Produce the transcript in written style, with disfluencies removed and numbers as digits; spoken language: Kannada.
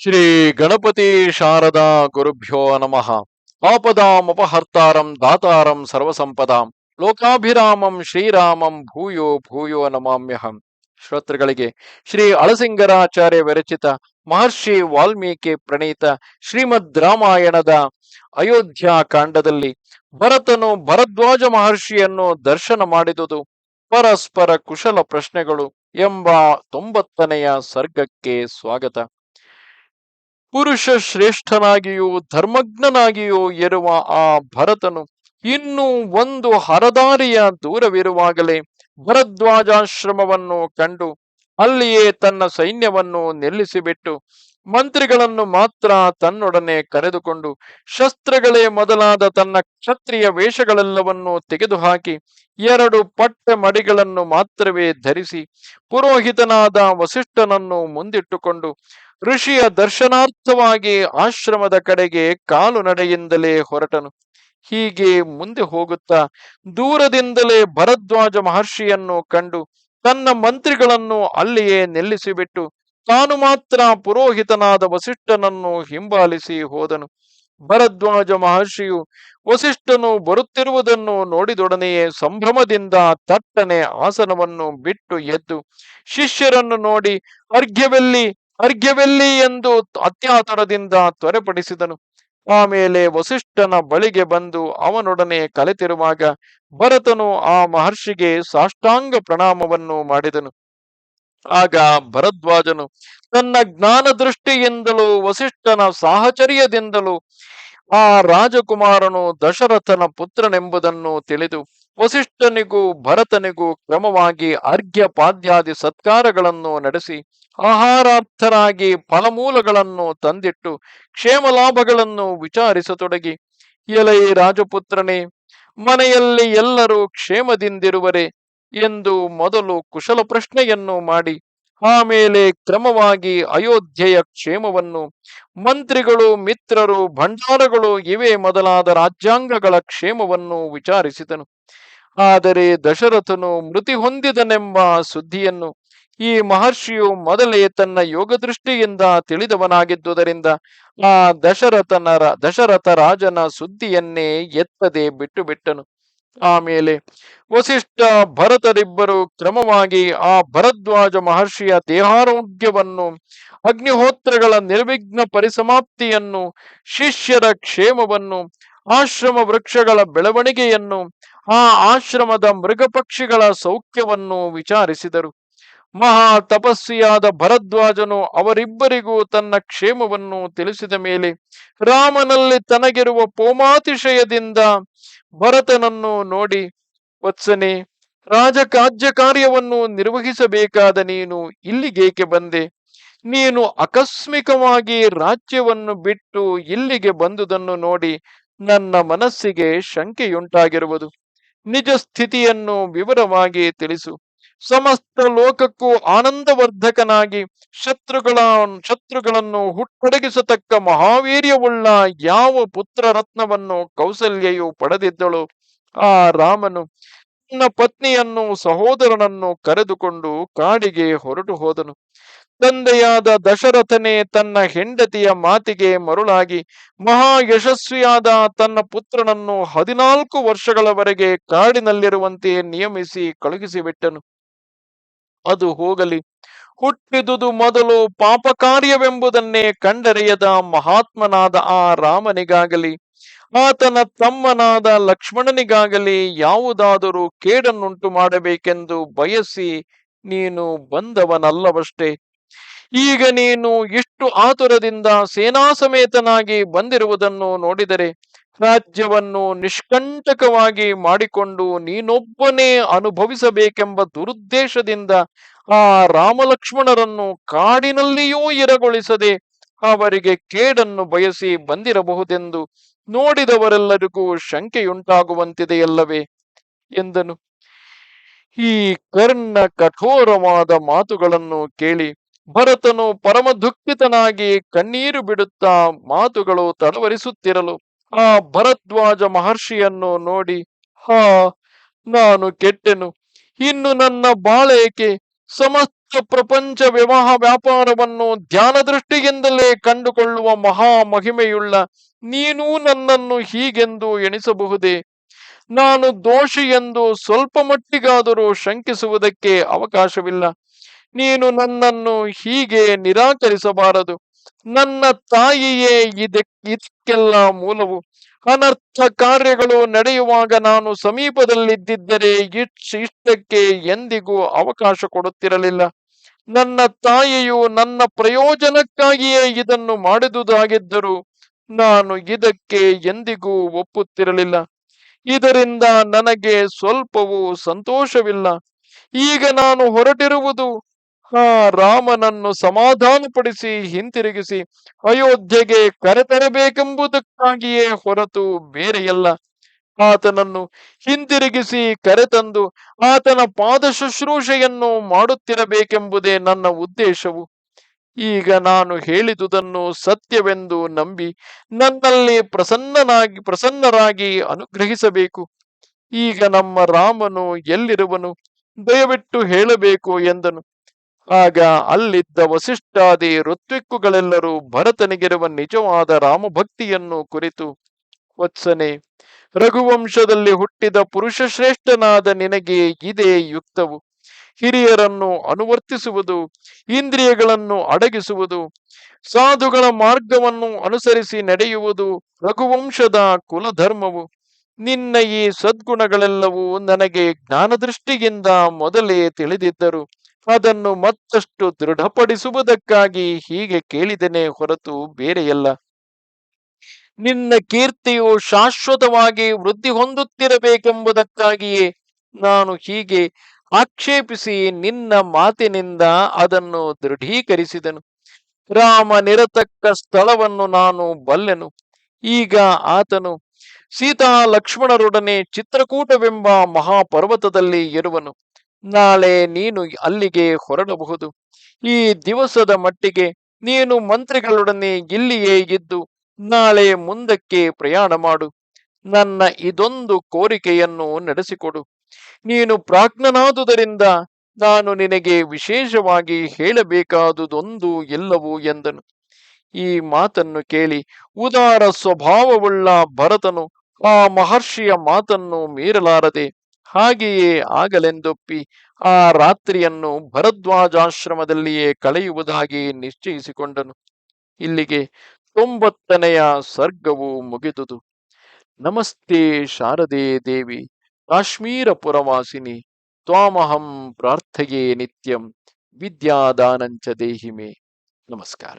ಶ್ರೀ ಗಣಪತಿ ಶಾರದಾ ಗುರುಭ್ಯೋ ನಮಃ. ಆಪದಾಮಪಹರ್ತಾರಂ ದಾತಾರಂ ಸರ್ವಸಂಪದಾಂ ಲೋಕಾಭಿರಾಮಂ ಶ್ರೀರಾಮಂ ಭೂಯೋ ಭೂಯೋ ನಮಾಮ್ಯಹಂ. ಶ್ರೋತೃಗಳಿಗೆ ಶ್ರೀ ಅಳಸಿಂಗರಾಚಾರ್ಯ ವಿರಚಿತ ಮಹರ್ಷಿ ವಾಲ್ಮೀಕಿ ಪ್ರಣೀತ ಶ್ರೀಮದ್ ರಾಮಾಯಣದ ಅಯೋಧ್ಯ ಕಾಂಡದಲ್ಲಿ ಭರತನು ಭರದ್ವಾಜ ಮಹರ್ಷಿಯನ್ನು ದರ್ಶನ ಮಾಡಿದುದು ಪರಸ್ಪರ ಕುಶಲ ಪ್ರಶ್ನೆಗಳು ಎಂಬ 90ನೆಯ ಸರ್ಗಕ್ಕೆ ಸ್ವಾಗತ. ಪುರುಷ ಶ್ರೇಷ್ಠನಾಗಿಯೂ ಧರ್ಮಜ್ಞನಾಗಿಯೂ ಇರುವ ಆ ಭರತನು ಇನ್ನೂ ಒಂದು ಹರದಾರಿಯ ದೂರವಿರುವಾಗಲೇ ಭರದ್ವಾಜಾಶ್ರಮವನ್ನು ಕಂಡು ಅಲ್ಲಿಯೇ ತನ್ನ ಸೈನ್ಯವನ್ನು ನಿಲ್ಲಿಸಿಬಿಟ್ಟು ಮಂತ್ರಿಗಳನ್ನು ಮಾತ್ರ ತನ್ನೊಡನೆ ಕರೆದುಕೊಂಡು ಶಸ್ತ್ರಗಳೇ ಮೊದಲಾದ ತನ್ನ ಕ್ಷತ್ರಿಯ ವೇಷಗಳೆಲ್ಲವನ್ನೂ ತೆಗೆದುಹಾಕಿ 2 ಪಟ್ಟೆ ಮಡಿಗಳನ್ನು ಮಾತ್ರವೇ ಧರಿಸಿ ಪುರೋಹಿತನಾದ ವಸಿಷ್ಠನನ್ನು ಮುಂದಿಟ್ಟುಕೊಂಡು ಋಷಿಯ ದರ್ಶನಾರ್ಥವಾಗಿ ಆಶ್ರಮದ ಕಡೆಗೆ ಕಾಲು ನಡೆಯಿಂದಲೇ ಹೊರಟನು. ಹೀಗೆ ಮುಂದೆ ಹೋಗುತ್ತಾ ದೂರದಿಂದಲೇ ಭರದ್ವಾಜ ಮಹರ್ಷಿಯನ್ನು ಕಂಡು ತನ್ನ ಮಂತ್ರಿಗಳನ್ನು ಅಲ್ಲಿಯೇ ನಿಲ್ಲಿಸಿಬಿಟ್ಟು ತಾನು ಮಾತ್ರ ಪುರೋಹಿತನಾದ ವಸಿಷ್ಠನನ್ನು ಹಿಂಬಾಲಿಸಿ ಹೋದನು. ಭರದ್ವಾಜ ಮಹರ್ಷಿಯು ವಸಿಷ್ಠನು ಬರುತ್ತಿರುವುದನ್ನು ನೋಡಿದೊಡನೆಯೇ ಸಂಭ್ರಮದಿಂದ ತಟ್ಟನೆ ಆಸನವನ್ನು ಬಿಟ್ಟು ಎದ್ದು ಶಿಷ್ಯರನ್ನು ನೋಡಿ ಅರ್ಘ್ಯವೆಲ್ಲಿ ಅರ್ಘ್ಯವೆಲ್ಲಿ ಎಂದು ಅತ್ಯಾತುರದಿಂದ ತ್ವರೆಪಡಿಸಿದನು. ಆಮೇಲೆ ವಸಿಷ್ಠನ ಬಳಿಗೆ ಬಂದು ಅವನೊಡನೆ ಕಲೆತಿರುವಾಗ ಭರತನು ಆ ಮಹರ್ಷಿಗೆ ಸಾಷ್ಟಾಂಗ ಪ್ರಣಾಮವನ್ನು ಮಾಡಿದನು. ಆಗ ಭರದ್ವಾಜನು ತನ್ನ ಜ್ಞಾನ ದೃಷ್ಟಿಯಿಂದಲೂ ವಸಿಷ್ಠನ ಸಾಹಚರ್ಯದಿಂದಲೂ ಆ ರಾಜಕುಮಾರನು ದಶರಥನ ಪುತ್ರನೆಂಬುದನ್ನು ತಿಳಿದು ವಸಿಷ್ಠನಿಗೂ ಭರತನಿಗೂ ಕ್ರಮವಾಗಿ ಅರ್ಘ್ಯ ಪಾದ್ಯಾದಿ ಸತ್ಕಾರಗಳನ್ನು ನಡೆಸಿ ಆಹಾರಾರ್ಥರಾಗಿ ಫಲಮೂಲಗಳನ್ನು ತಂದಿಟ್ಟು ಕ್ಷೇಮ ಲಾಭಗಳನ್ನು ವಿಚಾರಿಸತೊಡಗಿ, ಎಲೈ ರಾಜಪುತ್ರನೇ, ಮನೆಯಲ್ಲಿ ಎಲ್ಲರೂ ಕ್ಷೇಮದಿಂದಿರುವರೆ ಎಂದು ಮೊದಲು ಕುಶಲ ಪ್ರಶ್ನೆಯನ್ನು ಮಾಡಿ ಆಮೇಲೆ ಕ್ರಮವಾಗಿ ಅಯೋಧ್ಯೆಯ ಕ್ಷೇಮವನ್ನು, ಮಂತ್ರಿಗಳು, ಮಿತ್ರರು, ಭಂಡಾರಗಳು ಇವೇ ಮೊದಲಾದ ರಾಜ್ಯಾಂಗಗಳ ಕ್ಷೇಮವನ್ನು ವಿಚಾರಿಸಿದನು. ಆದರೆ ದಶರಥನು ಮೃತಿ ಹೊಂದಿದನೆಂಬ ಸುದ್ದಿಯನ್ನು ಈ ಮಹರ್ಷಿಯು ಮೊದಲೇ ತನ್ನ ಯೋಗದೃಷ್ಟಿಯಿಂದ ತಿಳಿದವನಾಗಿದ್ದುದರಿಂದ ಆ ದಶರಥ ರಾಜನ ಸುದ್ದಿಯನ್ನೇ ಎತ್ತದೆ ಬಿಟ್ಟು ಬಿಟ್ಟನು. ಆಮೇಲೆ ವಸಿಷ್ಠ ಭರತರಿಬ್ಬರು ಕ್ರಮವಾಗಿ ಆ ಭರದ್ವಾಜ ಮಹರ್ಷಿಯ ದೇಹಾರೋಗ್ಯವನ್ನು, ಅಗ್ನಿಹೋತ್ರಗಳ ನಿರ್ವಿಘ್ನ ಪರಿಸಮಾಪ್ತಿಯನ್ನು, ಶಿಷ್ಯರ ಕ್ಷೇಮವನ್ನು, ಆಶ್ರಮ ವೃಕ್ಷಗಳ ಬೆಳವಣಿಗೆಯನ್ನು, ಆ ಆಶ್ರಮದ ಮೃಗಪಕ್ಷಿಗಳ ಸೌಖ್ಯವನ್ನು ವಿಚಾರಿಸಿದರು. ಮಹಾ ತಪಸ್ವಿಯಾದ ಭರದ್ವಾಜನು ಅವರಿಬ್ಬರಿಗೂ ತನ್ನ ಕ್ಷೇಮವನ್ನು ತಿಳಿಸಿದ ಮೇಲೆ ರಾಮನಲ್ಲಿ ತನಗಿರುವ ಪೋಮಾತಿಶಯದಿಂದ ಭರತನನ್ನು ನೋಡಿ, ವತ್ಸನೆ, ರಾಜಕಾಜ್ಯ ಕಾರ್ಯವನ್ನು ನಿರ್ವಹಿಸಬೇಕಾದ ನೀನು ಇಲ್ಲಿಗೇಕೆ ಬಂದೆ? ನೀನು ಆಕಸ್ಮಿಕವಾಗಿ ರಾಜ್ಯವನ್ನು ಬಿಟ್ಟು ಇಲ್ಲಿಗೆ ಬಂದುದನ್ನು ನೋಡಿ ನನ್ನ ಮನಸ್ಸಿಗೆ ಶಂಕೆಯುಂಟಾಗಿರುವುದು. ನಿಜ ಸ್ಥಿತಿಯನ್ನು ವಿವರವಾಗಿ ತಿಳಿಸು. ಸಮಸ್ತ ಲೋಕಕ್ಕೂ ಆನಂದವರ್ಧಕನಾಗಿ ಶತ್ರುಗಳನ್ನು ಹುಟ್ಟಡಗಿಸತಕ್ಕ ಮಹಾವೀರ್ಯವುಳ್ಳ ಯಾವ ಪುತ್ರ ರತ್ನವನ್ನು ಕೌಸಲ್ಯೆಯು ಪಡೆದಿದ್ದಳು ಆ ರಾಮನು ತನ್ನ ಪತ್ನಿಯನ್ನು ಸಹೋದರನನ್ನು ಕರೆದುಕೊಂಡು ಕಾಡಿಗೆ ಹೊರಟು ಹೋದನು. ತಂದೆಯಾದ ದಶರಥನೇ ತನ್ನ ಹೆಂಡತಿಯ ಮಾತಿಗೆ ಮರುಳಾಗಿ ಮಹಾ ಯಶಸ್ವಿಯಾದ ತನ್ನ ಪುತ್ರನನ್ನು 14 ವರ್ಷಗಳವರೆಗೆ ಕಾಡಿನಲ್ಲಿರುವಂತೆ ನಿಯಮಿಸಿ ಕಳುಹಿಸಿಬಿಟ್ಟನು. ಅದು ಹೋಗಲಿ, ಹುಟ್ಟಿದುದು ಮೊದಲು ಪಾಪ ಕಾರ್ಯವೆಂಬುದನ್ನೇ ಕಂಡರಿಯದ ಮಹಾತ್ಮನಾದ ಆ ರಾಮನಿಗಾಗಲಿ ಆತನ ತಮ್ಮನಾದ ಲಕ್ಷ್ಮಣನಿಗಾಗಲಿ ಯಾವುದಾದರೂ ಕೇಡನ್ನುಂಟು ಮಾಡಬೇಕೆಂದು ಬಯಸಿ ನೀನು ಬಂದವನಲ್ಲವಷ್ಟೇ. ಈಗ ನೀನು ಇಷ್ಟು ಆತುರದಿಂದ ಸೇನಾ ಸಮೇತನಾಗಿ ಬಂದಿರುವುದನ್ನು ನೋಡಿದರೆ ರಾಜ್ಯವನ್ನು ನಿಷ್ಕಂಟಕವಾಗಿ ಮಾಡಿಕೊಂಡು ನೀನೊಬ್ಬನೇ ಅನುಭವಿಸಬೇಕೆಂಬ ದುರುದ್ದೇಶದಿಂದ ಆ ರಾಮಲಕ್ಷ್ಮಣರನ್ನು ಕಾಡಿನಲ್ಲಿಯೂ ಇರಗೊಳಿಸದೆ ಅವರಿಗೆ ಕೇಡನ್ನು ಬಯಸಿ ಬಂದಿರಬಹುದೆಂದು ನೋಡಿದವರೆಲ್ಲರಿಗೂ ಶಂಕೆಯುಂಟಾಗುವಂತಿದೆಯಲ್ಲವೇ ಎಂದನು. ಈ ಕರ್ಣ ಕಠೋರವಾದ ಮಾತುಗಳನ್ನು ಕೇಳಿ ಭರತನು ಪರಮ ದುಃಖಿತನಾಗಿ ಕಣ್ಣೀರು ಬಿಡುತ್ತಾ ಮಾತುಗಳು ತಡವರಿಸುತ್ತಿರಲು ಆ ಭರದ್ವಾಜ ಮಹರ್ಷಿಯನ್ನು ನೋಡಿ, ಹಾ, ನಾನು ಕೆಟ್ಟೆನು, ಇನ್ನು ನನ್ನ ಬಾಳೇಕೆ, ಸಮಸ್ತ ಪ್ರಪಂಚ ವಿವಾಹ ವ್ಯಾಪಾರವನ್ನು ಧ್ಯಾನ ದೃಷ್ಟಿಯಿಂದಲೇ ಕಂಡುಕೊಳ್ಳುವ ಮಹಾ ಮಹಿಮೆಯುಳ್ಳ ನೀನು ನನ್ನನ್ನು ಹೀಗೆಂದು ಎಣಿಸಬಹುದೇ? ನಾನು ದೋಷಿ ಎಂದು ಸ್ವಲ್ಪ ಮಟ್ಟಿಗಾದರೂ ಶಂಕಿಸುವುದಕ್ಕೆ ಅವಕಾಶವಿಲ್ಲ. ನೀನು ನನ್ನನ್ನು ಹೀಗೆ ನಿರಾಕರಿಸಬಾರದು. ನನ್ನ ತಾಯಿಯೇ ಇದಕ್ಕೆಲ್ಲ ಮೂಲವು. ಅನರ್ಥ ಕಾರ್ಯಗಳು ನಡೆಯುವಾಗ ನಾನು ಸಮೀಪದಲ್ಲಿದ್ದಿದ್ದರೆ ಇಷ್ಟಕ್ಕೆ ಎಂದಿಗೂ ಅವಕಾಶ ಕೊಡುತ್ತಿರಲಿಲ್ಲ. ನನ್ನ ತಾಯಿಯು ನನ್ನ ಪ್ರಯೋಜನಕ್ಕಾಗಿಯೇ ಇದನ್ನು ಮಾಡಿದುದಾಗಿದ್ದರೂ ನಾನು ಇದಕ್ಕೆ ಎಂದಿಗೂ ಒಪ್ಪುತ್ತಿರಲಿಲ್ಲ. ಇದರಿಂದ ನನಗೆ ಸ್ವಲ್ಪವೂ ಸಂತೋಷವಿಲ್ಲ. ಈಗ ನಾನು ಹೊರಟಿರುವುದು ರಾಮನನ್ನು ಸಮಾಧಾನಪಡಿಸಿ ಹಿಂತಿರುಗಿಸಿ ಅಯೋಧ್ಯೆಗೆ ಕರೆತರಬೇಕೆಂಬುದಕ್ಕಾಗಿಯೇ ಹೊರತು ಬೇರೆಯಲ್ಲ. ಆತನನ್ನು ಹಿಂತಿರುಗಿಸಿ ಕರೆತಂದು ಆತನ ಪಾದ ಶುಶ್ರೂಷೆಯನ್ನು ಮಾಡುತ್ತಿರಬೇಕೆಂಬುದೇ ನನ್ನ ಉದ್ದೇಶವು. ಈಗ ನಾನು ಹೇಳಿದುದನ್ನು ಸತ್ಯವೆಂದು ನಂಬಿ ನನ್ನಲ್ಲಿ ಪ್ರಸನ್ನರಾಗಿ ಅನುಗ್ರಹಿಸಬೇಕು. ಈಗ ನಮ್ಮ ರಾಮನು ಎಲ್ಲಿರುವನು? ದಯವಿಟ್ಟು ಹೇಳಬೇಕು ಎಂದನು. ಆಗ ಅಲ್ಲಿದ್ದ ವಸಿಷ್ಠಾದಿ ಋತ್ವಿಕ್ಕುಗಳೆಲ್ಲರೂ ಭರತನಿಗಿರುವ ನಿಜವಾದ ರಾಮಭಕ್ತಿಯನ್ನು ಕುರಿತು, ವತ್ಸನೆ, ರಘುವಂಶದಲ್ಲಿ ಹುಟ್ಟಿದ ಪುರುಷ ಶ್ರೇಷ್ಠನಾದ ನಿನಗೆ ಇದೇ ಯುಕ್ತವು. ಹಿರಿಯರನ್ನು ಅನುವರ್ತಿಸುವುದು, ಇಂದ್ರಿಯಗಳನ್ನು ಅಡಗಿಸುವುದು, ಸಾಧುಗಳ ಮಾರ್ಗವನ್ನು ಅನುಸರಿಸಿ ನಡೆಯುವುದು ರಘುವಂಶದ ಕುಲಧರ್ಮವು. ನಿನ್ನ ಈ ಸದ್ಗುಣಗಳೆಲ್ಲವೂ ನನಗೆ ಜ್ಞಾನದೃಷ್ಟಿಯಿಂದ ಮೊದಲೇ ತಿಳಿದಿದ್ದರು. ಅದನ್ನು ಮತ್ತಷ್ಟು ದೃಢಪಡಿಸುವುದಕ್ಕಾಗಿ ಹೀಗೆ ಕೇಳಿದನೇ ಹೊರತು ಬೇರೆಯಲ್ಲ. ನಿನ್ನ ಕೀರ್ತಿಯು ಶಾಶ್ವತವಾಗಿ ವೃದ್ಧಿ ಹೊಂದುತ್ತಿರಬೇಕೆಂಬುದಕ್ಕಾಗಿಯೇ ನಾನು ಹೀಗೆ ಆಕ್ಷೇಪಿಸಿ ನಿನ್ನ ಮಾತಿನಿಂದ ಅದನ್ನು ದೃಢೀಕರಿಸಿದನು. ರಾಮ ನಿರತಕ್ಕ ಸ್ಥಳವನ್ನು ನಾನು ಬಲ್ಲೆನು. ಈಗ ಆತನು ಸೀತಾ ಲಕ್ಷ್ಮಣರೊಡನೆ ಚಿತ್ರಕೂಟವೆಂಬ ಮಹಾಪರ್ವತದಲ್ಲಿ ಇರುವನು. ನಾಳೆ ನೀನು ಅಲ್ಲಿಗೆ ಹೊರಡಬಹುದು. ಈ ದಿವಸದ ಮಟ್ಟಿಗೆ ನೀನು ಮಂತ್ರಿಗಳೊಡನೆ ಇಲ್ಲಿಯೇ ಇದ್ದು ನಾಳೆ ಮುಂದಕ್ಕೆ ಪ್ರಯಾಣ ಮಾಡು. ನನ್ನ ಇದೊಂದು ಕೋರಿಕೆಯನ್ನು ನಡೆಸಿಕೊಡು. ನೀನು ಪ್ರಾಜ್ಞನಾದುದರಿಂದ ನಾನು ನಿನಗೆ ವಿಶೇಷವಾಗಿ ಹೇಳಬೇಕಾದುದೊಂದು ಇಲ್ಲವು ಎಂದನು. ಈ ಮಾತನ್ನು ಕೇಳಿ ಉದಾರ ಸ್ವಭಾವವುಳ್ಳ ಭರತನು ಆ ಮಹರ್ಷಿಯ ಮಾತನ್ನು ಮೀರಲಾರದೆ ಹಾಗೆಯೇ ಆಗಲೆಂದೊಪ್ಪಿ ಆ ರಾತ್ರಿಯನ್ನು ಭರದ್ವಾಜಾಶ್ರಮದಲ್ಲಿಯೇ ಕಳೆಯುವುದಾಗಿ ನಿಶ್ಚಯಿಸಿಕೊಂಡನು. ಇಲ್ಲಿಗೆ 90ನೆಯ ಸರ್ಗವು ಮುಗಿದುದು. ನಮಸ್ತೆ ಶಾರದೆ ದೇವಿ ಕಾಶ್ಮೀರ ಪುರವಾಸಿನಿ ತ್ವಾಮಹಂ ಪ್ರಾರ್ಥಯೇ ನಿತ್ಯಂ ವಿದ್ಯಾದಾನಂಚ ದೇಹಿಮೆ. ನಮಸ್ಕಾರ.